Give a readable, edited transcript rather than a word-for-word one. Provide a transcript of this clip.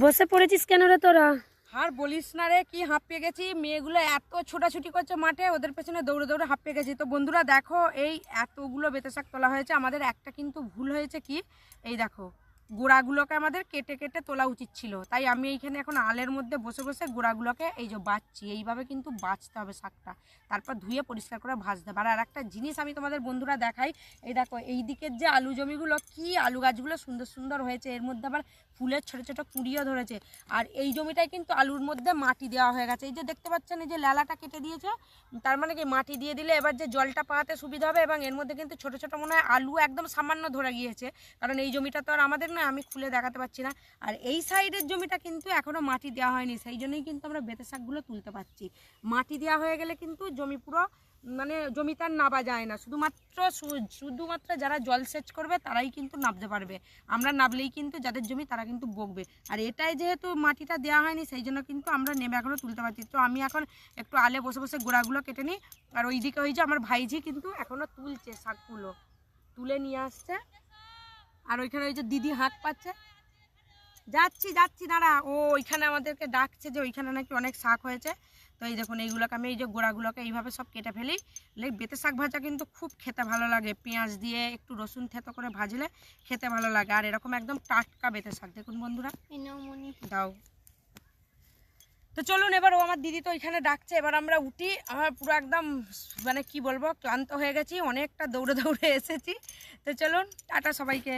বসে পড়েছিস কেন রে তোরা? আর বলিস না রে, কি হাঁপিয়ে গেছি। মেয়েগুলো এত ছোটাছুটি করছে মাঠে, ওদের পেছনে দৌড়ে দৌড়ে হাঁপিয়ে গেছি। তো বন্ধুরা দেখো, এই এতগুলো বেতে শাক তোলা হয়েছে। আমাদের একটা কিন্তু ভুল হয়েছে, কি এই দেখো, গোড়াগুলোকে আমাদের কেটে কেটে তোলা উচিত ছিল। তাই আমি এইখানে এখন আলের মধ্যে বসে বসে গোড়াগুলোকে এই যে বাছছি। এইভাবে কিন্তু বাছতে হবে শাকটা, তারপর ধুয়ে পরিষ্কার করে ভাজতে হবে। আর একটা জিনিস আমি তোমাদের বন্ধুরা দেখাই, এই দেখো এই দিকের যে আলু জমিগুলো, কি আলু গাছগুলো সুন্দর সুন্দর হয়েছে। এর মধ্যে আবার ফুলের ছোটো ছোটো কুঁড়িও ধরেছে। আর এই জমিটায় কিন্তু আলুর মধ্যে মাটি দেওয়া হয়ে গেছে। এই যে দেখতে পাচ্ছেন, এই যে লেলাটা কেটে দিয়েছে, তার মানে কি মাটি দিয়ে দিলে এবার যে জলটা পাওয়াতে সুবিধা হবে। এবং এর মধ্যে কিন্তু ছোটো ছোটো মনে হয় আলু একদম সামান্য ধরে গিয়েছে, কারণ এই জমিটা তো আর আমাদের না, আমি খুলে দেখাতে পাচ্ছি না। আর এই সাইডের জমিটা কিন্তু এখনও মাটি দেওয়া হয়নি, সেই জন্যই কিন্তু আমরা বেতে শাকগুলো তুলতে পারছি। মাটি দেওয়া হয়ে গেলে কিন্তু জমি পুরো মানে জমিতে আর নাবা যায় না। শুধুমাত্র যারা জলসেচ করবে তারাই কিন্তু নাবতে পারবে। আমরা নাবলেই কিন্তু যাদের জমি তারা কিন্তু বকবে। আর এটাই যেহেতু মাটিটা দেওয়া হয়নি, সেই জন্য কিন্তু আমরা নেমে এখনও তুলতে পারছি। তো আমি এখন একটু আলে বসে বসে গোড়াগুলো কেটে নিই। আর ওইদিকে ওই যে আমার ভাইঝি কিন্তু এখনও তুলছে, শাকগুলো তুলে নিয়ে আসছে। আর ওইখানে ওই যে দিদি হাঁক পাচ্ছে, যাচ্ছি যাচ্ছি দাঁড়া। ও ওইখানে আমাদেরকে ডাকছে যে ওইখানে নাকি অনেক শাক হয়েছে। তো এই দেখুন, এইগুলোকে আমি এই যে গোড়াগুলোকে এইভাবে সব কেটে ফেলি। বেতে শাক ভাজা কিন্তু খুব খেতে ভালো লাগে, পেঁয়াজ দিয়ে একটু রসুন থেতো করে ভাজলে খেতে ভালো লাগে। আর এরকম একদম টাটকা বেতে শাক দেখুন বন্ধুরা, দাও। তো চলুন, এবার ও আমার দিদি তো ওইখানে ডাকছে, এবার আমরা উঠি। আমার পুরো একদম মানে কি বলবো, ক্লান্ত হয়ে গেছি, অনেকটা দৌড়ে দৌড়ে এসেছি। তো চলুন, টাটা সবাইকে।